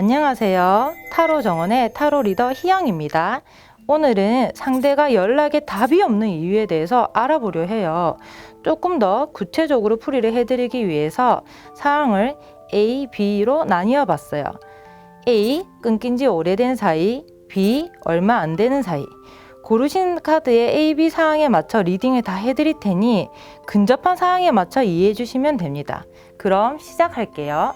안녕하세요. 타로 정원의 타로 리더 희영입니다. 오늘은 상대가 연락에 답이 없는 이유에 대해서 알아보려 해요. 조금 더 구체적으로 풀이를 해드리기 위해서 상황을 A, B로 나뉘어 봤어요. A, 끊긴 지 오래된 사이, B, 얼마 안 되는 사이. 고르신 카드의 A, B 상황에 맞춰 리딩을 다 해드릴 테니 근접한 상황에 맞춰 이해해 주시면 됩니다. 그럼 시작할게요.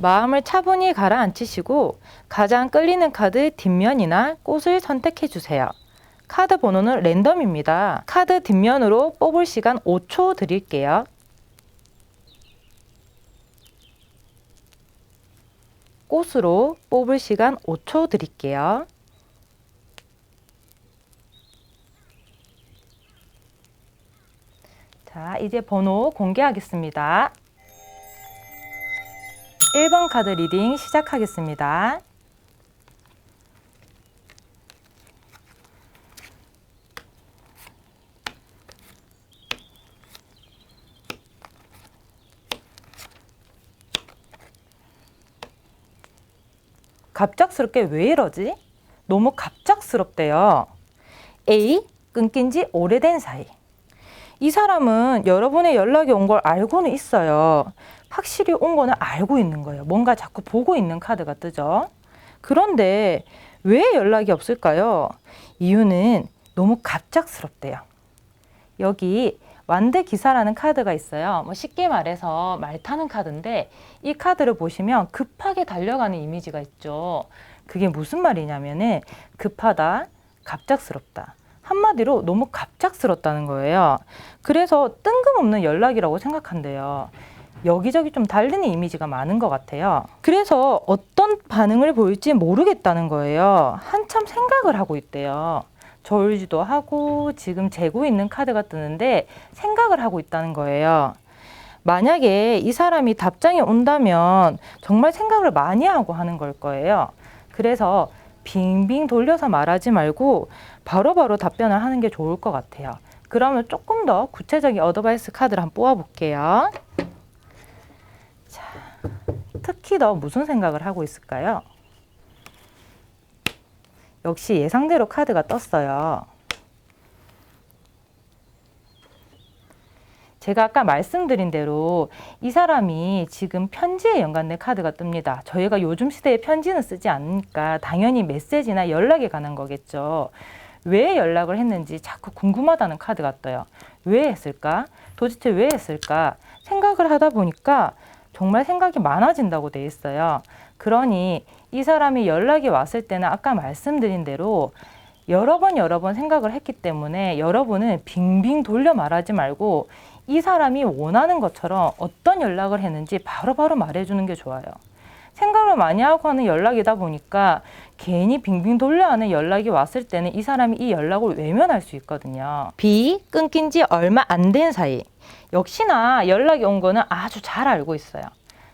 마음을 차분히 가라앉히시고 가장 끌리는 카드 뒷면이나 꽃을 선택해 주세요. 카드 번호는 랜덤입니다. 카드 뒷면으로 뽑을 시간 5초 드릴게요. 꽃으로 뽑을 시간 5초 드릴게요. 자, 이제 번호 공개하겠습니다. 1번 카드 리딩 시작하겠습니다. 갑작스럽게 왜 이러지? 너무 갑작스럽대요. A, 끊긴 지 오래된 사이. 이 사람은 여러분의 연락이 온 걸 알고는 있어요. 확실히 온 거는 알고 있는 거예요. 뭔가 자꾸 보고 있는 카드가 뜨죠. 그런데 왜 연락이 없을까요? 이유는 너무 갑작스럽대요. 여기 완드 기사라는 카드가 있어요. 쉽게 말해서 말 타는 카드인데 이 카드를 보시면 급하게 달려가는 이미지가 있죠. 그게 무슨 말이냐면은 급하다, 갑작스럽다. 한마디로 너무 갑작스럽다는 거예요. 그래서 뜬금없는 연락이라고 생각한대요. 여기저기 좀 달리는 이미지가 많은 것 같아요. 그래서 어떤 반응을 보일지 모르겠다는 거예요. 한참 생각을 하고 있대요. 졸지도 하고 지금 재고 있는 카드가 뜨는데 생각을 하고 있다는 거예요. 만약에 이 사람이 답장이 온다면 정말 생각을 많이 하고 하는 걸 거예요. 그래서 빙빙 돌려서 말하지 말고 바로바로 답변을 하는 게 좋을 것 같아요. 그러면 조금 더 구체적인 어드바이스 카드를 한번 뽑아볼게요. 자, 특히 더 무슨 생각을 하고 있을까요? 역시 예상대로 카드가 떴어요. 제가 아까 말씀드린 대로 이 사람이 지금 편지에 연관된 카드가 뜹니다. 저희가 요즘 시대에 편지는 쓰지 않으니까 당연히 메시지나 연락에 관한 거겠죠. 왜 연락을 했는지 자꾸 궁금하다는 카드가 떠요. 왜 했을까? 도대체 왜 했을까? 생각을 하다 보니까 정말 생각이 많아진다고 돼 있어요. 그러니 이 사람이 연락이 왔을 때는 아까 말씀드린 대로 여러 번 생각을 했기 때문에 여러분은 빙빙 돌려 말하지 말고 이 사람이 원하는 것처럼 어떤 연락을 했는지 바로바로 말해주는 게 좋아요. 생각을 많이 하고 하는 연락이다 보니까 괜히 빙빙 돌려 하는 연락이 왔을 때는 이 사람이 이 연락을 외면할 수 있거든요. B, 끊긴 지 얼마 안 된 사이. 역시나 연락이 온 거는 아주 잘 알고 있어요.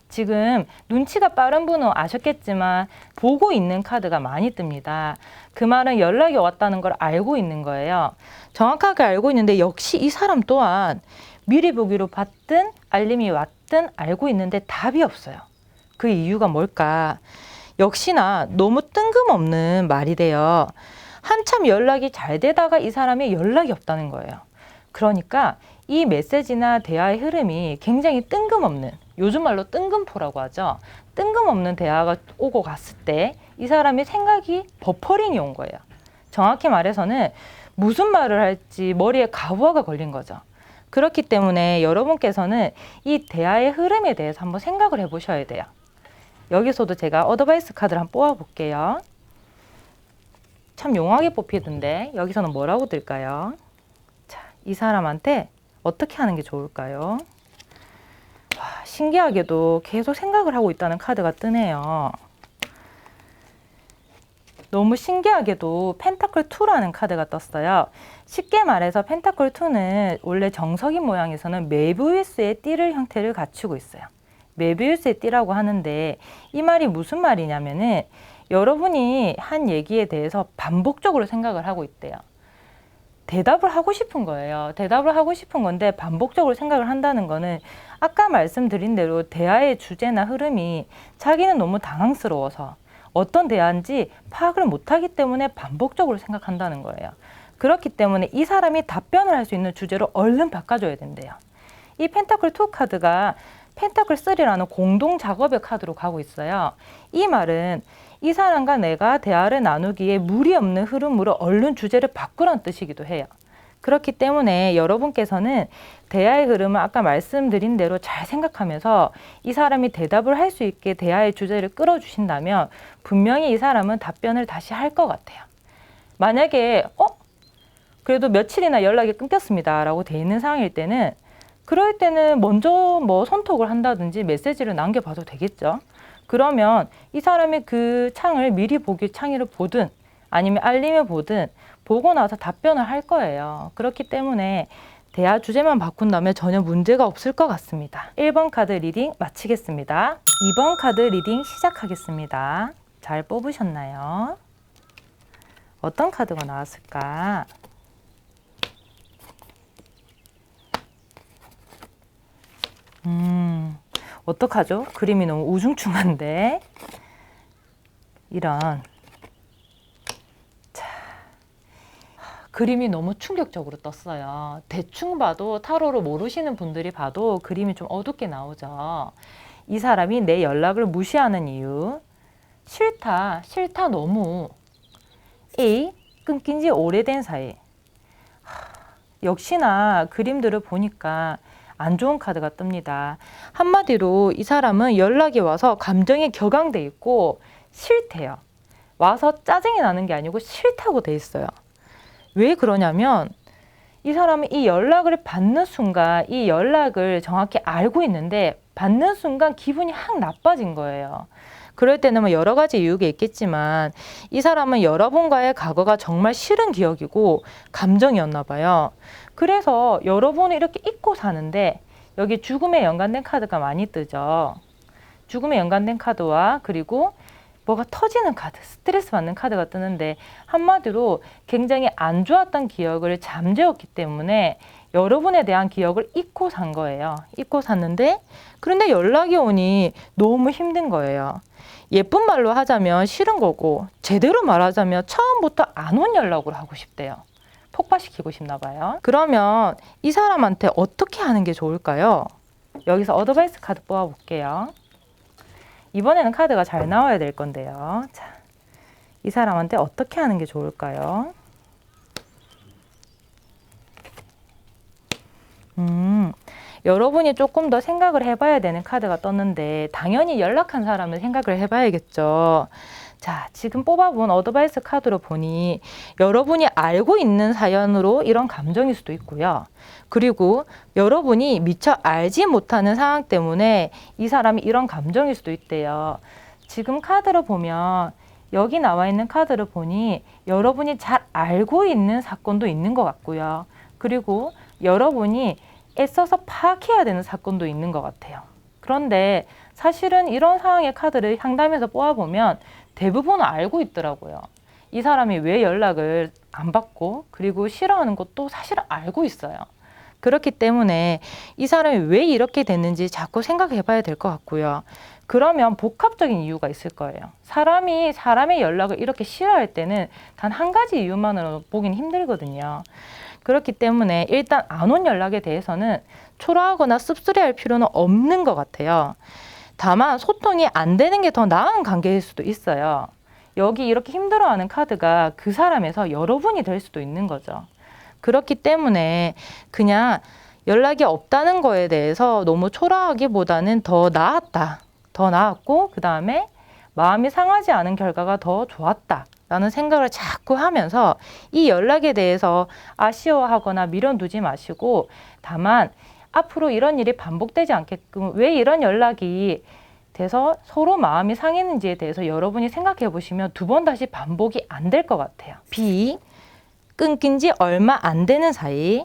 지금 눈치가 빠른 분은 아셨겠지만 보고 있는 카드가 많이 뜹니다. 그 말은 연락이 왔다는 걸 알고 있는 거예요. 정확하게 알고 있는데 역시 이 사람 또한 미리 보기로 봤든 알림이 왔든 알고 있는데 답이 없어요. 그 이유가 뭘까? 역시나 너무 뜬금없는 말이 돼요. 한참 연락이 잘 되다가 이 사람이 연락이 없다는 거예요. 그러니까 이 메시지나 대화의 흐름이 굉장히 뜬금없는, 요즘 말로 뜬금포라고 하죠. 뜬금없는 대화가 오고 갔을 때 이 사람의 생각이 버퍼링이 온 거예요. 정확히 말해서는 무슨 말을 할지 머리에 가부화가 걸린 거죠. 그렇기 때문에 여러분께서는 이 대화의 흐름에 대해서 한번 생각을 해보셔야 돼요. 여기서도 제가 어드바이스 카드를 한번 뽑아볼게요. 참 용하게 뽑히던데 여기서는 뭐라고 뜰까요? 자, 이 사람한테 어떻게 하는 게 좋을까요? 와, 신기하게도 계속 생각을 하고 있다는 카드가 뜨네요. 너무 신기하게도 펜타클 2라는 카드가 떴어요. 쉽게 말해서 펜타클 2는 원래 정석인 모양에서는 메비우스의 띠를 형태를 갖추고 있어요. 메비우스의 띠라고 하는데 이 말이 무슨 말이냐면은 여러분이 한 얘기에 대해서 반복적으로 생각을 하고 있대요. 대답을 하고 싶은 거예요. 대답을 하고 싶은 건데 반복적으로 생각을 한다는 거는 아까 말씀드린 대로 대화의 주제나 흐름이 자기는 너무 당황스러워서 어떤 대화인지 파악을 못하기 때문에 반복적으로 생각한다는 거예요. 그렇기 때문에 이 사람이 답변을 할 수 있는 주제로 얼른 바꿔줘야 된대요. 이 펜타클 2 카드가 펜타클 3라는 공동 작업의 카드로 가고 있어요. 이 말은 이 사람과 내가 대화를 나누기에 무리 없는 흐름으로 얼른 주제를 바꾸라는 뜻이기도 해요. 그렇기 때문에 여러분께서는 대화의 흐름을 아까 말씀드린 대로 잘 생각하면서 이 사람이 대답을 할 수 있게 대화의 주제를 끌어주신다면 분명히 이 사람은 답변을 다시 할 것 같아요. 만약에 그래도 며칠이나 연락이 끊겼습니다 라고 돼 있는 상황일 때는 그럴 때는 먼저 뭐 손톡을 한다든지 메시지를 남겨봐도 되겠죠. 그러면 이 사람이 그 창을 미리 보기 창의를 보든 아니면 알림을 보든 보고 나서 답변을 할 거예요. 그렇기 때문에 대화 주제만 바꾼다면 전혀 문제가 없을 것 같습니다. 1번 카드 리딩 마치겠습니다. 2번 카드 리딩 시작하겠습니다. 잘 뽑으셨나요? 어떤 카드가 나왔을까? 어떡하죠? 그림이 너무 우중충한데. 이런. 자, 그림이 너무 충격적으로 떴어요. 대충 봐도 타로를 모르시는 분들이 봐도 그림이 좀 어둡게 나오죠. 이 사람이 내 연락을 무시하는 이유. 싫다 너무. A, 끊긴 지 오래된 사이. 역시나 그림들을 보니까 안 좋은 카드가 뜹니다. 한마디로 이 사람은 연락이 와서 감정이 격앙돼 있고 싫대요. 와서 짜증이 나는 게 아니고 싫다고 돼 있어요. 왜 그러냐면 이 사람은 이 연락을 받는 순간 이 연락을 정확히 알고 있는데 받는 순간 기분이 확 나빠진 거예요. 그럴 때는 뭐 여러 가지 이유가 있겠지만 이 사람은 여러분과의 과거가 정말 싫은 기억이고 감정이었나 봐요. 그래서 여러분을 이렇게 잊고 사는데 여기 죽음에 연관된 카드가 많이 뜨죠. 죽음에 연관된 카드와 그리고 뭐가 터지는 카드, 스트레스 받는 카드가 뜨는데 한마디로 굉장히 안 좋았던 기억을 잠재웠기 때문에 여러분에 대한 기억을 잊고 산 거예요. 잊고 샀는데 그런데 연락이 오니 너무 힘든 거예요. 예쁜 말로 하자면 싫은 거고 제대로 말하자면 처음부터 안 온 연락을 하고 싶대요. 폭발시키고 싶나 봐요. 그러면 이 사람한테 어떻게 하는 게 좋을까요? 여기서 어드바이스 카드 뽑아볼게요. 이번에는 카드가 잘 나와야 될 건데요. 자, 이 사람한테 어떻게 하는 게 좋을까요? 여러분이 조금 더 생각을 해봐야 되는 카드가 떴는데 당연히 연락한 사람을 생각을 해봐야겠죠. 자, 지금 뽑아본 어드바이스 카드로 보니 여러분이 알고 있는 사연으로 이런 감정일 수도 있고요. 그리고 여러분이 미처 알지 못하는 상황 때문에 이 사람이 이런 감정일 수도 있대요. 지금 카드를 보면 여기 나와 있는 카드를 보니 여러분이 잘 알고 있는 사건도 있는 것 같고요. 그리고 여러분이 애써서 파악해야 되는 사건도 있는 것 같아요. 그런데 사실은 이런 상황의 카드를 상담에서 뽑아보면 대부분 알고 있더라고요. 이 사람이 왜 연락을 안 받고 그리고 싫어하는 것도 사실은 알고 있어요. 그렇기 때문에 이 사람이 왜 이렇게 됐는지 자꾸 생각해 봐야 될 것 같고요. 그러면 복합적인 이유가 있을 거예요. 사람이 사람의 연락을 이렇게 싫어할 때는 단 한 가지 이유만으로 보긴 힘들거든요. 그렇기 때문에 일단 안 온 연락에 대해서는 초라하거나 씁쓸해할 필요는 없는 것 같아요. 다만 소통이 안 되는 게 더 나은 관계일 수도 있어요. 여기 이렇게 힘들어하는 카드가 그 사람에서 여러분이 될 수도 있는 거죠. 그렇기 때문에 그냥 연락이 없다는 거에 대해서 너무 초라하기보다는 더 나았다. 더 나았고 그 다음에 마음이 상하지 않은 결과가 더 좋았다. 라는 생각을 자꾸 하면서 이 연락에 대해서 아쉬워하거나 미련두지 마시고 다만 앞으로 이런 일이 반복되지 않게끔 왜 이런 연락이 돼서 서로 마음이 상했는지에 대해서 여러분이 생각해 보시면 두 번 다시 반복이 안 될 것 같아요. B. 끊긴 지 얼마 안 되는 사이.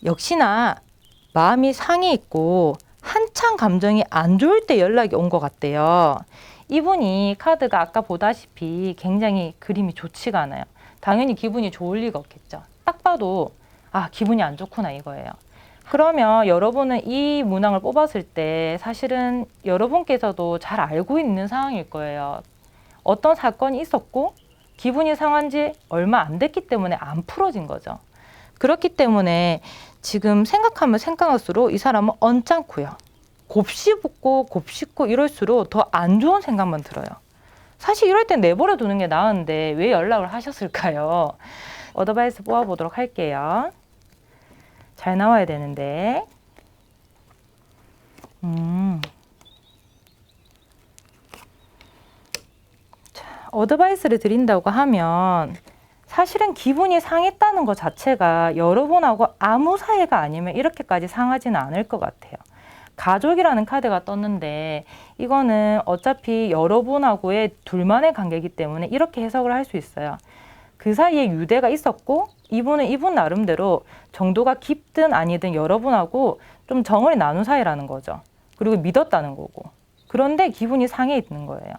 역시나 마음이 상해 있고 한창 감정이 안 좋을 때 연락이 온 것 같대요. 이분이 카드가 아까 보다시피 굉장히 그림이 좋지가 않아요. 당연히 기분이 좋을 리가 없겠죠. 딱 봐도 아, 기분이 안 좋구나 이거예요. 그러면 여러분은 이 문항을 뽑았을 때 사실은 여러분께서도 잘 알고 있는 상황일 거예요. 어떤 사건이 있었고 기분이 상한 지 얼마 안 됐기 때문에 안 풀어진 거죠. 그렇기 때문에 지금 생각하면 생각할수록 이 사람은 언짢고요. 곱씹고 곱씹고 이럴수록 더 안 좋은 생각만 들어요. 사실 이럴 땐 내버려 두는 게 나은데 왜 연락을 하셨을까요? 어드바이스 뽑아보도록 할게요. 잘 나와야 되는데. 자, 어드바이스를 드린다고 하면 사실은 기분이 상했다는 것 자체가 여러분하고 아무 사이가 아니면 이렇게까지 상하지는 않을 것 같아요. 가족이라는 카드가 떴는데 이거는 어차피 여러분하고의 둘만의 관계이기 때문에 이렇게 해석을 할 수 있어요. 그 사이에 유대가 있었고 이분은 이분 나름대로 정도가 깊든 아니든 여러분하고 좀 정을 나눈 사이라는 거죠. 그리고 믿었다는 거고. 그런데 기분이 상해 있는 거예요.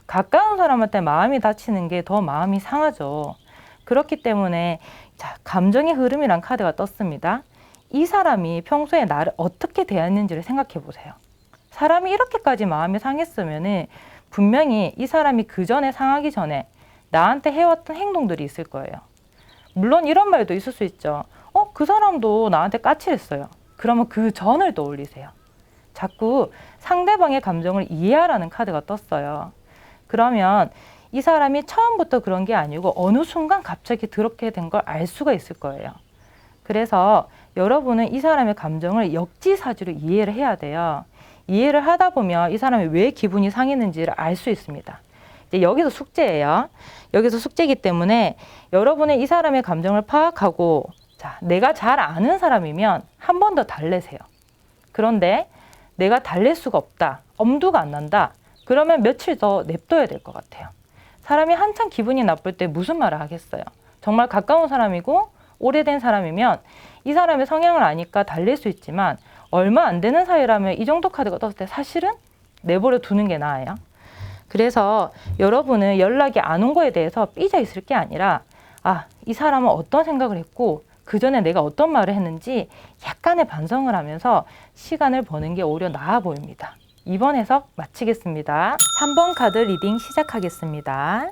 가까운 사람한테 마음이 다치는 게 더 마음이 상하죠. 그렇기 때문에 자, 감정의 흐름이란 카드가 떴습니다. 이 사람이 평소에 나를 어떻게 대했는지를 생각해 보세요. 사람이 이렇게까지 마음이 상했으면 분명히 이 사람이 그 전에 상하기 전에 나한테 해왔던 행동들이 있을 거예요. 물론 이런 말도 있을 수 있죠. 그 사람도 나한테 까칠했어요. 그러면 그 전을 떠올리세요. 자꾸 상대방의 감정을 이해하라는 카드가 떴어요. 그러면 이 사람이 처음부터 그런 게 아니고 어느 순간 갑자기 그렇게 된 걸 알 수가 있을 거예요. 그래서 여러분은 이 사람의 감정을 역지사지로 이해를 해야 돼요. 이해를 하다 보면 이 사람이 왜 기분이 상했는지를 알 수 있습니다. 이제 여기서 숙제예요. 여기서 숙제이기 때문에 여러분은 이 사람의 감정을 파악하고 자, 내가 잘 아는 사람이면 한 번 더 달래세요. 그런데 내가 달랠 수가 없다. 엄두가 안 난다. 그러면 며칠 더 냅둬야 될 것 같아요. 사람이 한참 기분이 나쁠 때 무슨 말을 하겠어요. 정말 가까운 사람이고 오래된 사람이면 이 사람의 성향을 아니까 달랠 수 있지만 얼마 안 되는 사이라면 이 정도 카드가 떴을 때 사실은 내버려 두는 게 나아요. 그래서 여러분은 연락이 안 온 거에 대해서 삐져 있을 게 아니라 아, 이 사람은 어떤 생각을 했고 그 전에 내가 어떤 말을 했는지 약간의 반성을 하면서 시간을 버는 게 오히려 나아 보입니다. 이번 해석 마치겠습니다. 3번 카드 리딩 시작하겠습니다.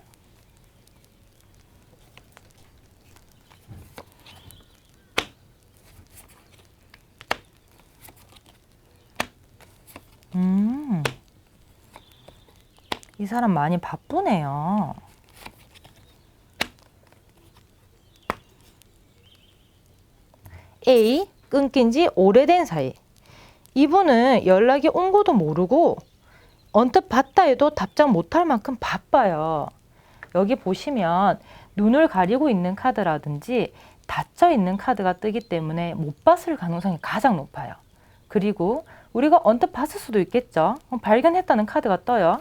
이 사람 많이 바쁘네요. A. 끊긴 지 오래된 사이. 이분은 연락이 온 것도 모르고 언뜻 봤다 해도 답장 못할 만큼 바빠요. 여기 보시면 눈을 가리고 있는 카드라든지 닫혀 있는 카드가 뜨기 때문에 못 봤을 가능성이 가장 높아요. 그리고 우리가 언뜻 봤을 수도 있겠죠. 발견했다는 카드가 떠요.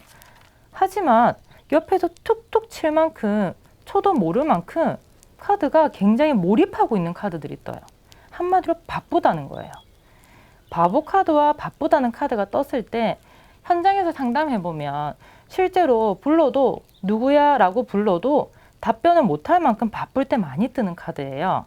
하지만 옆에서 툭툭 칠 만큼 쳐도 모를 만큼 카드가 굉장히 몰입하고 있는 카드들이 떠요. 한마디로 바쁘다는 거예요. 바보 카드와 바쁘다는 카드가 떴을 때 현장에서 상담해보면 실제로 불러도 누구야 라고 불러도 답변을 못할 만큼 바쁠 때 많이 뜨는 카드예요.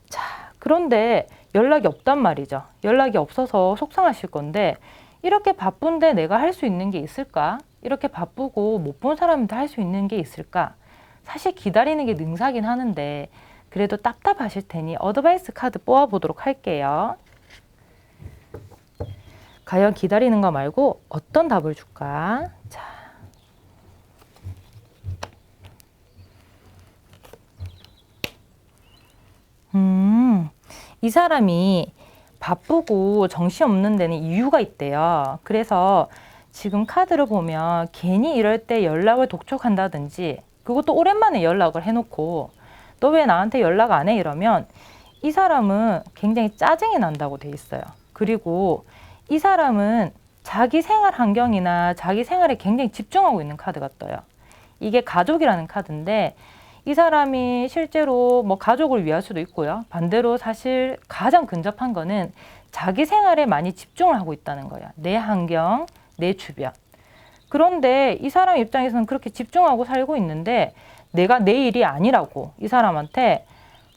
자, 그런데 연락이 없단 말이죠. 연락이 없어서 속상하실 건데 이렇게 바쁜데 내가 할 수 있는 게 있을까? 이렇게 바쁘고 못 본 사람인데 할 수 있는 게 있을까? 사실 기다리는 게 능사긴 하는데 그래도 답답하실 테니 어드바이스 카드 뽑아보도록 할게요. 과연 기다리는 거 말고 어떤 답을 줄까? 자, 이 사람이 바쁘고 정신없는 데는 이유가 있대요. 그래서 지금 카드를 보면 괜히 이럴 때 연락을 독촉한다든지 그것도 오랜만에 연락을 해놓고 너 왜 나한테 연락 안 해? 이러면 이 사람은 굉장히 짜증이 난다고 돼 있어요. 그리고 이 사람은 자기 생활 환경이나 자기 생활에 굉장히 집중하고 있는 카드가 떠요. 이게 가족이라는 카드인데 이 사람이 실제로 뭐 가족을 위할 수도 있고요. 반대로 사실 가장 근접한 거는 자기 생활에 많이 집중을 하고 있다는 거예요. 내 환경, 내 주변. 그런데 이 사람 입장에서는 그렇게 집중하고 살고 있는데 내가 내 일이 아니라고 이 사람한테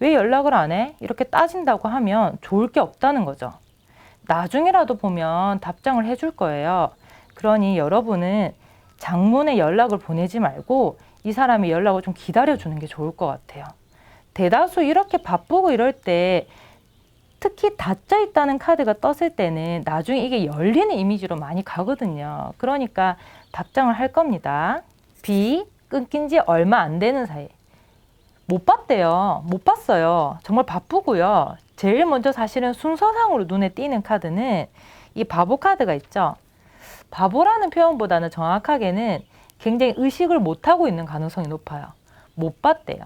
왜 연락을 안 해? 이렇게 따진다고 하면 좋을 게 없다는 거죠. 나중이라도 보면 답장을 해줄 거예요. 그러니 여러분은 장문의 연락을 보내지 말고 이 사람이 연락을 좀 기다려주는 게 좋을 것 같아요. 대다수 이렇게 바쁘고 이럴 때 특히 닫혀 있다는 카드가 떴을 때는 나중에 이게 열리는 이미지로 많이 가거든요. 그러니까 답장을 할 겁니다. B, 끊긴 지 얼마 안 되는 사이. 못 봤대요. 못 봤어요. 정말 바쁘고요. 제일 먼저 사실은 순서상으로 눈에 띄는 카드는 이 바보 카드가 있죠. 바보라는 표현보다는 정확하게는 굉장히 의식을 못하고 있는 가능성이 높아요. 못 봤대요.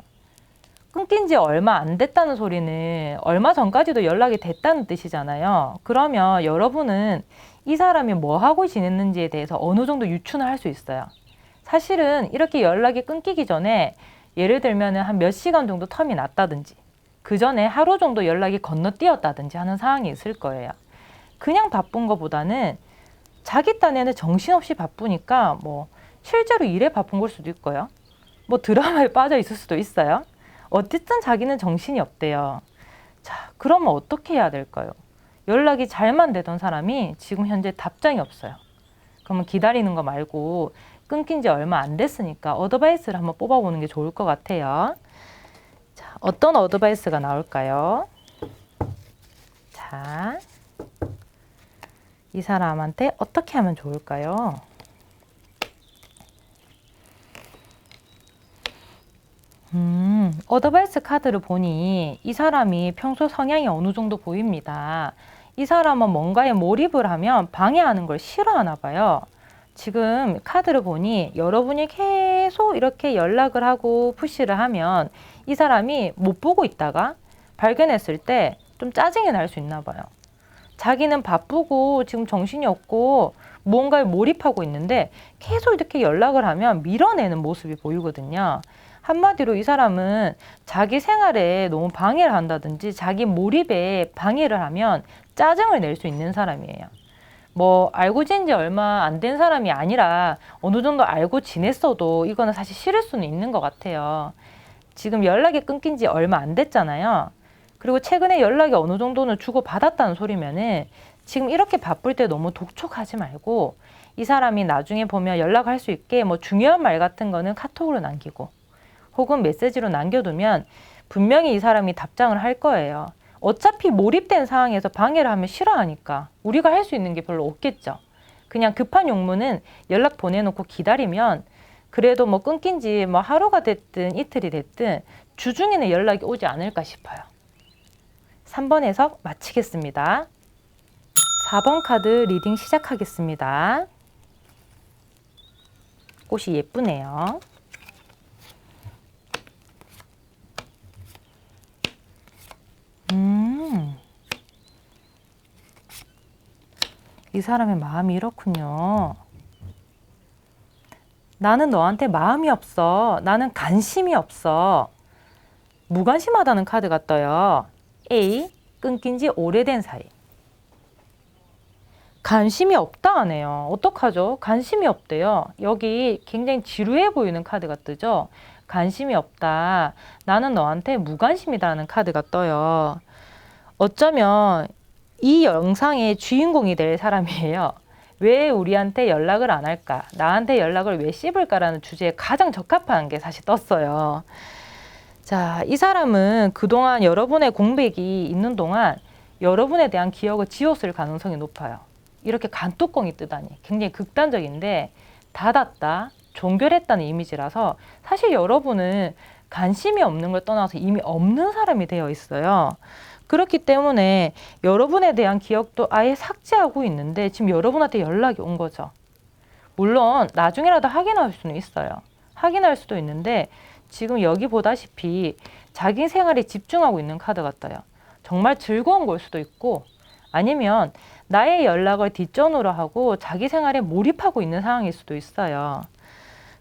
끊긴 지 얼마 안 됐다는 소리는 얼마 전까지도 연락이 됐다는 뜻이잖아요. 그러면 여러분은 이 사람이 뭐 하고 지냈는지에 대해서 어느 정도 유추는 할 수 있어요. 사실은 이렇게 연락이 끊기기 전에 예를 들면 한 몇 시간 정도 텀이 났다든지 그 전에 하루 정도 연락이 건너뛰었다든지 하는 상황이 있을 거예요. 그냥 바쁜 것보다는 자기 딴에는 정신없이 바쁘니까 뭐 실제로 일에 바쁜 걸 수도 있고요. 뭐 드라마에 빠져 있을 수도 있어요. 어쨌든 자기는 정신이 없대요. 자, 그러면 어떻게 해야 될까요? 연락이 잘만 되던 사람이 지금 현재 답장이 없어요. 그러면 기다리는 거 말고 끊긴 지 얼마 안 됐으니까 어드바이스를 한번 뽑아보는 게 좋을 것 같아요. 자, 어떤 어드바이스가 나올까요? 자, 이 사람한테 어떻게 하면 좋을까요? 어드바이스 카드를 보니 이 사람이 평소 성향이 어느 정도 보입니다. 이 사람은 뭔가에 몰입을 하면 방해하는 걸 싫어하나 봐요. 지금 카드를 보니 여러분이 계속 이렇게 연락을 하고 푸시를 하면 이 사람이 못 보고 있다가 발견했을 때 좀 짜증이 날 수 있나 봐요. 자기는 바쁘고 지금 정신이 없고 무언가에 몰입하고 있는데 계속 이렇게 연락을 하면 밀어내는 모습이 보이거든요. 한마디로 이 사람은 자기 생활에 너무 방해를 한다든지 자기 몰입에 방해를 하면 짜증을 낼 수 있는 사람이에요. 뭐 알고 지낸 지 얼마 안 된 사람이 아니라 어느 정도 알고 지냈어도 이거는 사실 싫을 수는 있는 것 같아요. 지금 연락이 끊긴 지 얼마 안 됐잖아요. 그리고 최근에 연락이 어느 정도는 주고받았다는 소리면은 지금 이렇게 바쁠 때 너무 독촉하지 말고 이 사람이 나중에 보면 연락할 수 있게 뭐 중요한 말 같은 거는 카톡으로 남기고 혹은 메시지로 남겨두면 분명히 이 사람이 답장을 할 거예요. 어차피 몰입된 상황에서 방해를 하면 싫어하니까 우리가 할 수 있는 게 별로 없겠죠. 그냥 급한 용무는 연락 보내놓고 기다리면 그래도 뭐 끊긴 지 뭐 하루가 됐든 이틀이 됐든 주중에는 연락이 오지 않을까 싶어요. 3번 해석 마치겠습니다. 4번 카드 리딩 시작하겠습니다. 꽃이 예쁘네요. 이 사람의 마음이 이렇군요. 나는 너한테 마음이 없어. 나는 관심이 없어. 무관심하다는 카드가 떠요. A, 끊긴 지 오래된 사이. 관심이 없다 하네요. 어떡하죠? 관심이 없대요. 여기 굉장히 지루해 보이는 카드가 뜨죠? 관심이 없다. 나는 너한테 무관심이다라는 카드가 떠요. 어쩌면 이 영상의 주인공이 될 사람이에요. 왜 우리한테 연락을 안 할까? 나한테 연락을 왜 씹을까라는 주제에 가장 적합한 게 사실 떴어요. 자, 이 사람은 그동안 여러분의 공백이 있는 동안 여러분에 대한 기억을 지웠을 가능성이 높아요. 이렇게 간뚜껑이 뜨다니 굉장히 극단적인데 닫았다, 종결했다는 이미지라서 사실 여러분은 관심이 없는 걸 떠나서 이미 없는 사람이 되어 있어요. 그렇기 때문에 여러분에 대한 기억도 아예 삭제하고 있는데 지금 여러분한테 연락이 온 거죠. 물론 나중에라도 확인할 수는 있어요. 확인할 수도 있는데 지금 여기 보다시피 자기 생활에 집중하고 있는 카드 같아요. 정말 즐거운 걸 수도 있고 아니면 나의 연락을 뒷전으로 하고 자기 생활에 몰입하고 있는 상황일 수도 있어요.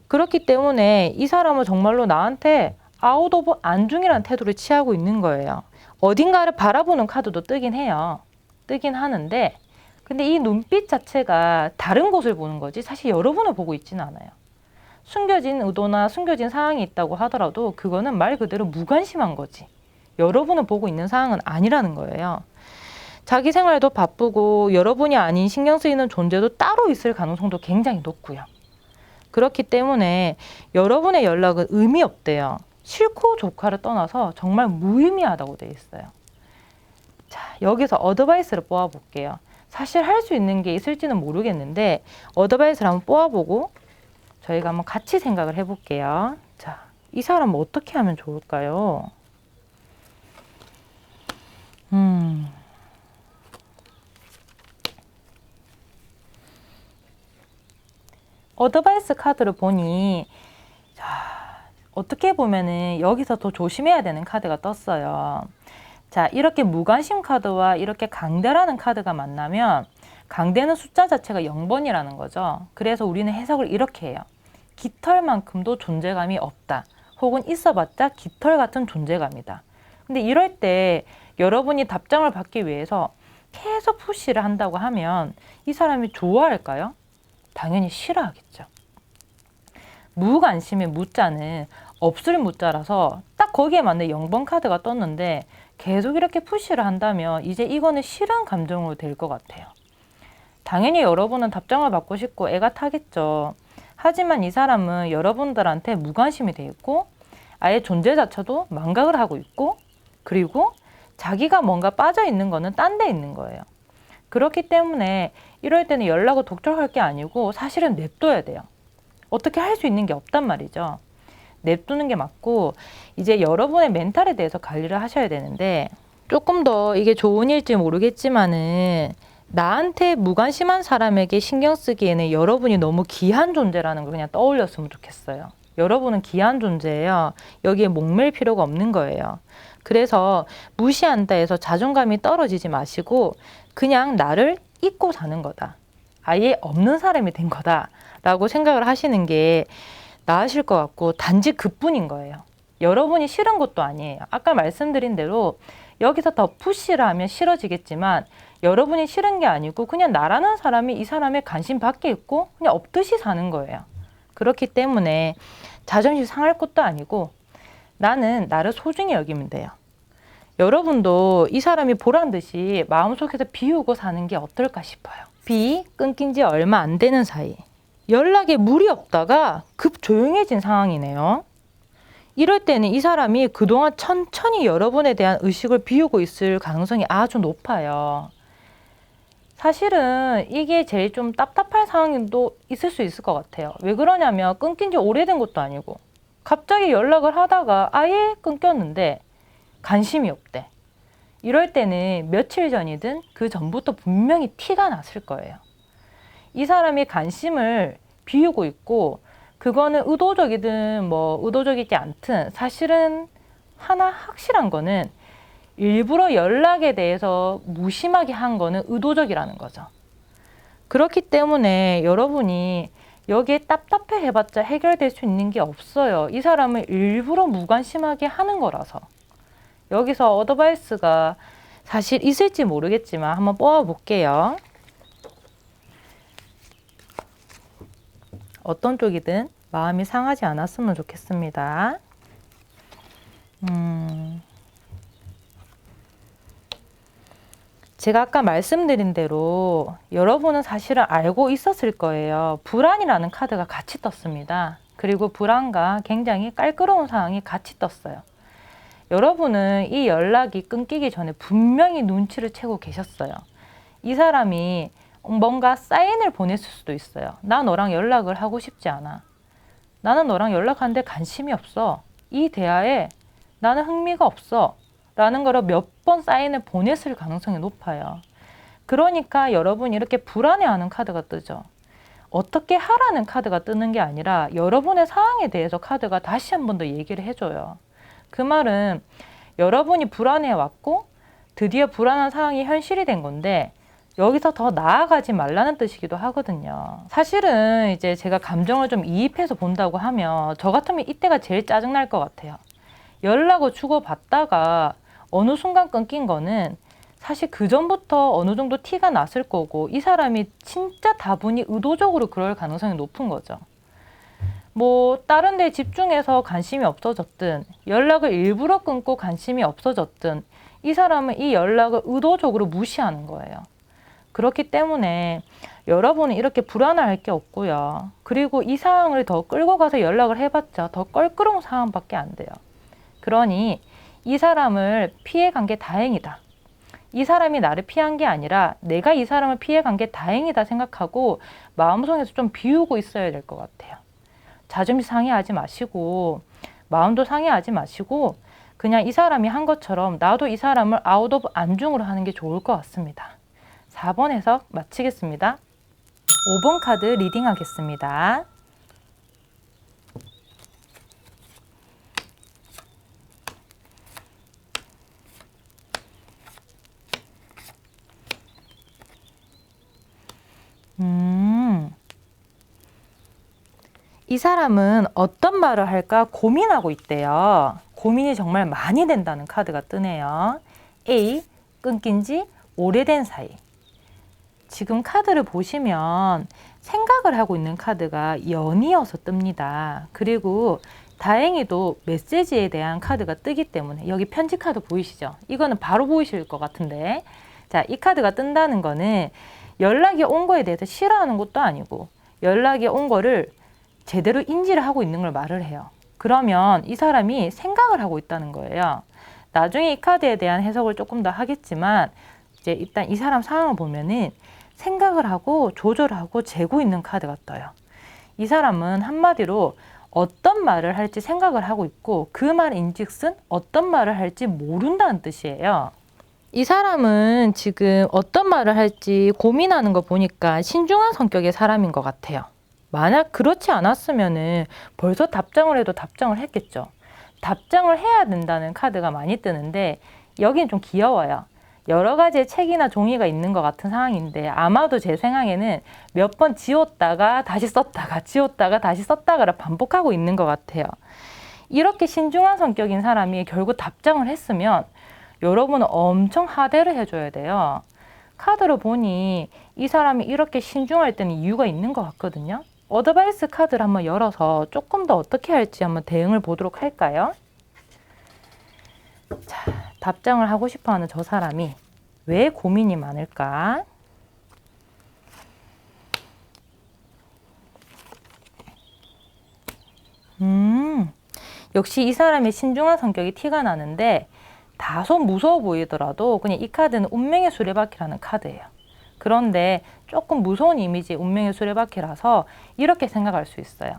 그렇기 때문에 이 사람은 정말로 나한테 아웃 오브 안중이라는 태도를 취하고 있는 거예요. 어딘가를 바라보는 카드도 뜨긴 해요. 뜨긴 하는데 근데 이 눈빛 자체가 다른 곳을 보는 거지 사실 여러분을 보고 있지는 않아요. 숨겨진 의도나 숨겨진 상황이 있다고 하더라도 그거는 말 그대로 무관심한 거지. 여러분을 보고 있는 상황은 아니라는 거예요. 자기 생활도 바쁘고 여러분이 아닌 신경 쓰이는 존재도 따로 있을 가능성도 굉장히 높고요. 그렇기 때문에 여러분의 연락은 의미 없대요. 싫고 좋고를 떠나서 정말 무의미하다고 되어 있어요. 자, 여기서 어드바이스를 뽑아볼게요. 사실 할 수 있는 게 있을지는 모르겠는데 어드바이스를 한번 뽑아보고 저희가 한번 같이 생각을 해볼게요. 자, 이 사람은 어떻게 하면 좋을까요? 어드바이스 카드를 보니 자, 어떻게 보면은 여기서 더 조심해야 되는 카드가 떴어요. 자, 이렇게 무관심 카드와 이렇게 강대라는 카드가 만나면 강대는 숫자 자체가 0번이라는 거죠. 그래서 우리는 해석을 이렇게 해요. 깃털만큼도 존재감이 없다. 혹은 있어봤자 깃털 같은 존재감이다. 근데 이럴 때 여러분이 답장을 받기 위해서 계속 푸시를 한다고 하면 이 사람이 좋아할까요? 당연히 싫어하겠죠. 무관심의 무자는 없을 무자라서 딱 거기에 맞는 0번 카드가 떴는데 계속 이렇게 푸시를 한다면 이제 이거는 싫은 감정으로 될 것 같아요. 당연히 여러분은 답장을 받고 싶고 애가 타겠죠. 하지만 이 사람은 여러분들한테 무관심이 돼 있고 아예 존재 자체도 망각을 하고 있고 그리고 자기가 뭔가 빠져 있는 거는 딴 데 있는 거예요. 그렇기 때문에 이럴 때는 연락을 독촉할 게 아니고 사실은 냅둬야 돼요. 어떻게 할 수 있는 게 없단 말이죠. 냅두는 게 맞고 이제 여러분의 멘탈에 대해서 관리를 하셔야 되는데 조금 더 이게 좋은 일지 모르겠지만은 나한테 무관심한 사람에게 신경 쓰기에는 여러분이 너무 귀한 존재라는 걸 그냥 떠올렸으면 좋겠어요. 여러분은 귀한 존재예요. 여기에 목맬 필요가 없는 거예요. 그래서 무시한다 해서 자존감이 떨어지지 마시고 그냥 나를 잊고 사는 거다. 아예 없는 사람이 된 거다. 라고 생각을 하시는 게 나으실 것 같고 단지 그뿐인 거예요. 여러분이 싫은 것도 아니에요. 아까 말씀드린 대로 여기서 더 푸시를 하면 싫어지겠지만 여러분이 싫은 게 아니고 그냥 나라는 사람이 이 사람의 관심 밖에 있고 그냥 없듯이 사는 거예요. 그렇기 때문에 자존심 상할 것도 아니고 나는 나를 소중히 여기면 돼요. 여러분도 이 사람이 보란 듯이 마음속에서 비우고 사는 게 어떨까 싶어요. B, 끊긴 지 얼마 안 되는 사이. 연락에 물이 없다가 급 조용해진 상황이네요. 이럴 때는 이 사람이 그동안 천천히 여러분에 대한 의식을 비우고 있을 가능성이 아주 높아요. 사실은 이게 제일 좀 답답할 상황도 있을 수 있을 것 같아요. 왜 그러냐면 끊긴 지 오래된 것도 아니고 갑자기 연락을 하다가 아예 끊겼는데 관심이 없대. 이럴 때는 며칠 전이든 그 전부터 분명히 티가 났을 거예요. 이 사람이 관심을 비우고 있고 그거는 의도적이든 뭐 의도적이지 않든 사실은 하나 확실한 거는 일부러 연락에 대해서 무심하게 한 거는 의도적이라는 거죠. 그렇기 때문에 여러분이 여기에 답답해 해봤자 해결될 수 있는 게 없어요. 이 사람을 일부러 무관심하게 하는 거라서. 여기서 어드바이스가 사실 있을지 모르겠지만 한번 뽑아볼게요. 어떤 쪽이든 마음이 상하지 않았으면 좋겠습니다. 제가 아까 말씀드린 대로 여러분은 사실은 알고 있었을 거예요. 불안이라는 카드가 같이 떴습니다. 그리고 불안과 굉장히 깔끄러운 상황이 같이 떴어요. 여러분은 이 연락이 끊기기 전에 분명히 눈치를 채고 계셨어요. 이 사람이 뭔가 사인을 보냈을 수도 있어요. 나 너랑 연락을 하고 싶지 않아. 나는 너랑 연락하는데 관심이 없어. 이 대화에 나는 흥미가 없어. 라는 거를 몇 번 사인을 보냈을 가능성이 높아요. 그러니까 여러분이 이렇게 불안해하는 카드가 뜨죠. 어떻게 하라는 카드가 뜨는 게 아니라 여러분의 상황에 대해서 카드가 다시 한 번 더 얘기를 해줘요. 그 말은 여러분이 불안해왔고 드디어 불안한 상황이 현실이 된 건데 여기서 더 나아가지 말라는 뜻이기도 하거든요. 사실은 이제 제가 감정을 좀 이입해서 본다고 하면 저 같으면 이때가 제일 짜증날 것 같아요. 연락을 주고받다가 어느 순간 끊긴 거는 사실 그 전부터 어느 정도 티가 났을 거고 이 사람이 진짜 다분히 의도적으로 그럴 가능성이 높은 거죠. 뭐 다른 데 집중해서 관심이 없어졌든 연락을 일부러 끊고 관심이 없어졌든 이 사람은 이 연락을 의도적으로 무시하는 거예요. 그렇기 때문에 여러분은 이렇게 불안할 게 없고요. 그리고 이 상황을 더 끌고 가서 연락을 해봤자 더 껄끄러운 상황밖에 안 돼요. 그러니 이 사람을 피해간 게 다행이다. 이 사람이 나를 피한 게 아니라 내가 이 사람을 피해간 게 다행이다 생각하고 마음속에서 좀 비우고 있어야 될 것 같아요. 자존심 상해하지 마시고 마음도 상해하지 마시고 그냥 이 사람이 한 것처럼 나도 이 사람을 아웃 오브 안중으로 하는 게 좋을 것 같습니다. 4번 해석 마치겠습니다. 5번 카드 리딩 하겠습니다. 이 사람은 어떤 말을 할까 고민하고 있대요. 고민이 정말 많이 된다는 카드가 뜨네요. A, 끊긴 지 오래된 사이. 지금 카드를 보시면 생각을 하고 있는 카드가 연이어서 뜹니다. 그리고 다행히도 메시지에 대한 카드가 뜨기 때문에 여기 편지 카드 보이시죠? 이거는 바로 보이실 것 같은데 자, 이 카드가 뜬다는 거는 연락이 온 거에 대해서 싫어하는 것도 아니고 연락이 온 거를 제대로 인지를 하고 있는 걸 말을 해요. 그러면 이 사람이 생각을 하고 있다는 거예요. 나중에 이 카드에 대한 해석을 조금 더 하겠지만 이제 일단 이 사람 상황을 보면은 생각을 하고 조절하고 재고 있는 카드가 떠요. 이 사람은 한마디로 어떤 말을 할지 생각을 하고 있고 그 말인즉슨 어떤 말을 할지 모른다는 뜻이에요. 이 사람은 지금 어떤 말을 할지 고민하는 거 보니까 신중한 성격의 사람인 것 같아요. 만약 그렇지 않았으면은 벌써 답장을 해도 답장을 했겠죠. 답장을 해야 된다는 카드가 많이 뜨는데 여기는 좀 귀여워요. 여러 가지의 책이나 종이가 있는 것 같은 상황인데 아마도 제 생각에는 몇 번 지웠다가 다시 썼다가 지웠다가 다시 썼다가를 반복하고 있는 것 같아요. 이렇게 신중한 성격인 사람이 결국 답장을 했으면 여러분은 엄청 하대를 해줘야 돼요. 카드로 보니 이 사람이 이렇게 신중할 때는 이유가 있는 것 같거든요. 어드바이스 카드를 한번 열어서 조금 더 어떻게 할지 한번 대응을 보도록 할까요? 자, 답장을 하고 싶어하는 저 사람이 왜 고민이 많을까? 역시 이 사람의 신중한 성격이 티가 나는데 다소 무서워 보이더라도 그냥 이 카드는 운명의 수레바퀴라는 카드예요. 그런데 조금 무서운 이미지 운명의 수레바퀴라서 이렇게 생각할 수 있어요.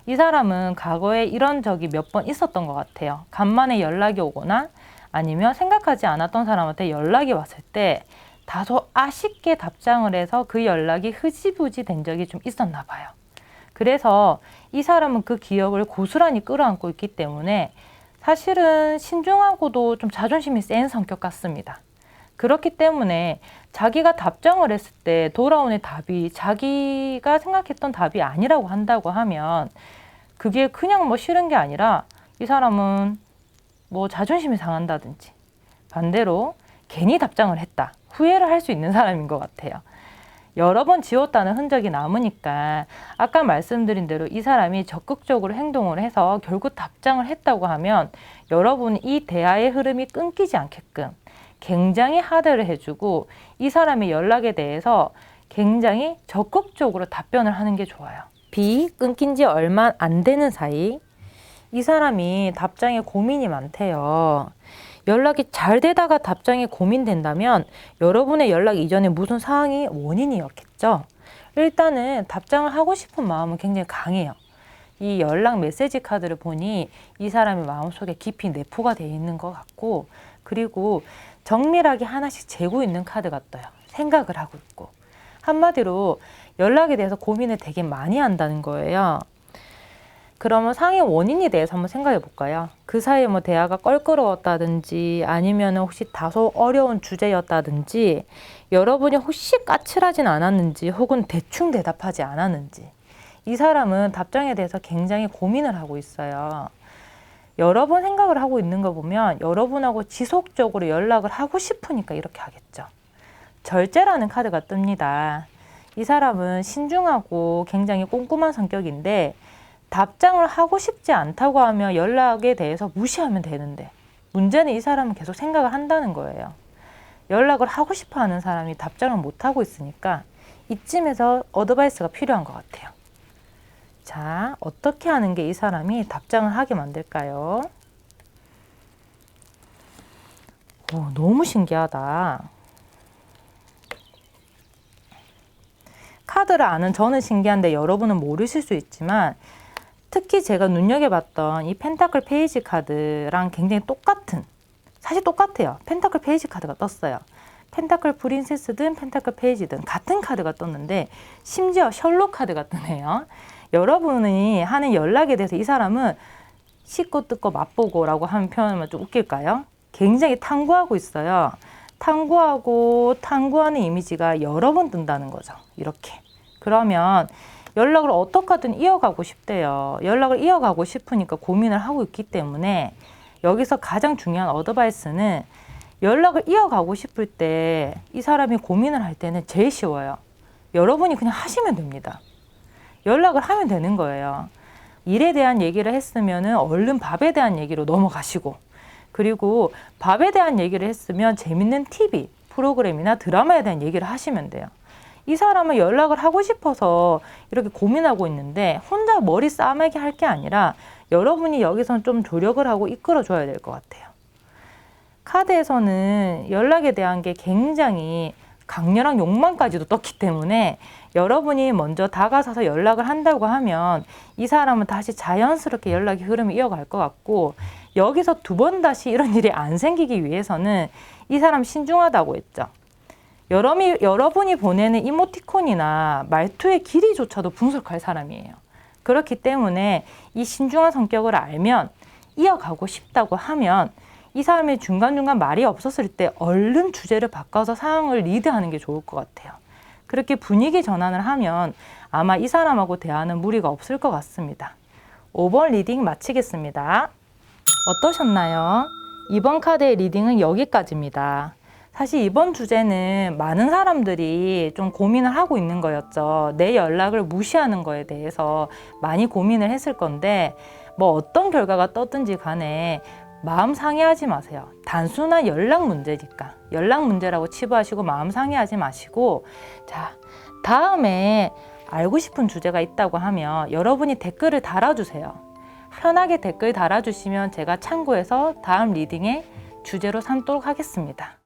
이 사람은 과거에 이런 적이 몇 번 있었던 것 같아요. 간만에 연락이 오거나 아니면 생각하지 않았던 사람한테 연락이 왔을 때 다소 아쉽게 답장을 해서 그 연락이 흐지부지 된 적이 좀 있었나 봐요. 그래서 이 사람은 그 기억을 고스란히 끌어안고 있기 때문에 사실은 신중하고도 좀 자존심이 센 성격 같습니다. 그렇기 때문에 자기가 답장을 했을 때 돌아오는 답이 자기가 생각했던 답이 아니라고 한다고 하면 그게 그냥 뭐 싫은 게 아니라 이 사람은 뭐 자존심이 상한다든지 반대로 괜히 답장을 했다. 후회를 할 수 있는 사람인 것 같아요. 여러 번 지웠다는 흔적이 남으니까 아까 말씀드린 대로 이 사람이 적극적으로 행동을 해서 결국 답장을 했다고 하면 여러분이 이 대화의 흐름이 끊기지 않게끔 굉장히 하대를 해주고 이 사람의 연락에 대해서 굉장히 적극적으로 답변을 하는 게 좋아요. B, 끊긴 지 얼마 안 되는 사이. 이 사람이 답장에 고민이 많대요. 연락이 잘 되다가 답장에 고민된다면 여러분의 연락 이전에 무슨 상황이 원인이었겠죠. 일단은 답장을 하고 싶은 마음은 굉장히 강해요. 이 연락 메시지 카드를 보니 이 사람의 마음속에 깊이 내포가 되어 있는 것 같고 그리고 정밀하게 하나씩 재고 있는 카드가 떠요. 생각을 하고 있고 한마디로 연락에 대해서 고민을 되게 많이 한다는 거예요. 그러면 상해 원인에 대해서 한번 생각해 볼까요? 그 사이에 뭐 대화가 껄끄러웠다든지 아니면 혹시 다소 어려운 주제였다든지 여러분이 혹시 까칠하진 않았는지 혹은 대충 대답하지 않았는지 이 사람은 답장에 대해서 굉장히 고민을 하고 있어요. 여러 번 생각을 하고 있는 거 보면 여러분하고 지속적으로 연락을 하고 싶으니까 이렇게 하겠죠. 절제라는 카드가 뜹니다. 이 사람은 신중하고 굉장히 꼼꼼한 성격인데 답장을 하고 싶지 않다고 하면 연락에 대해서 무시하면 되는데 문제는 이 사람은 계속 생각을 한다는 거예요. 연락을 하고 싶어 하는 사람이 답장을 못 하고 있으니까 이쯤에서 어드바이스가 필요한 것 같아요. 자, 어떻게 하는 게 이 사람이 답장을 하게 만들까요? 오, 너무 신기하다. 카드를 아는 저는 신기한데 여러분은 모르실 수 있지만 특히 제가 눈여겨봤던 이 펜타클 페이지 카드랑 굉장히 똑같은, 사실 똑같아요. 펜타클 페이지 카드가 떴어요. 펜타클 프린세스든 펜타클 페이지든 같은 카드가 떴는데 심지어 셜록 카드가 뜨네요. 여러분이 하는 연락에 대해서 이 사람은 씻고 뜯고 맛보고 라고 하는 표현은 좀 웃길까요? 굉장히 탐구하고 있어요. 탐구하는 이미지가 여러 번 뜬다는 거죠. 이렇게. 그러면 연락을 어떻게 하든 이어가고 싶대요. 연락을 이어가고 싶으니까 고민을 하고 있기 때문에 여기서 가장 중요한 어드바이스는 연락을 이어가고 싶을 때 이 사람이 고민을 할 때는 제일 쉬워요. 여러분이 그냥 하시면 됩니다. 연락을 하면 되는 거예요. 일에 대한 얘기를 했으면 얼른 밥에 대한 얘기로 넘어가시고 그리고 밥에 대한 얘기를 했으면 재밌는 TV, 프로그램이나 드라마에 대한 얘기를 하시면 돼요. 이 사람은 연락을 하고 싶어서 이렇게 고민하고 있는데 혼자 머리 싸매게 할 게 아니라 여러분이 여기서는 좀 조력을 하고 이끌어줘야 될 것 같아요. 카드에서는 연락에 대한 게 굉장히 강렬한 욕망까지도 떴기 때문에 여러분이 먼저 다가서서 연락을 한다고 하면 이 사람은 다시 자연스럽게 연락의 흐름이 이어갈 것 같고 여기서 두 번 다시 이런 일이 안 생기기 위해서는 이 사람 신중하다고 했죠. 여러분이 보내는 이모티콘이나 말투의 길이조차도 분석할 사람이에요. 그렇기 때문에 이 신중한 성격을 알면 이어가고 싶다고 하면 이 사람이 중간중간 말이 없었을 때 얼른 주제를 바꿔서 상황을 리드하는 게 좋을 것 같아요. 그렇게 분위기 전환을 하면 아마 이 사람하고 대화는 무리가 없을 것 같습니다. 5번 리딩 마치겠습니다. 어떠셨나요? 이번 카드의 리딩은 여기까지입니다. 사실 이번 주제는 많은 사람들이 좀 고민을 하고 있는 거였죠. 내 연락을 무시하는 거에 대해서 많이 고민을 했을 건데 뭐 어떤 결과가 떴든지 간에 마음 상해하지 마세요. 단순한 연락 문제니까 연락 문제라고 치부하시고 마음 상해하지 마시고 자, 다음에 알고 싶은 주제가 있다고 하면 여러분이 댓글을 달아주세요. 편하게 댓글 달아주시면 제가 참고해서 다음 리딩의 주제로 삼도록 하겠습니다.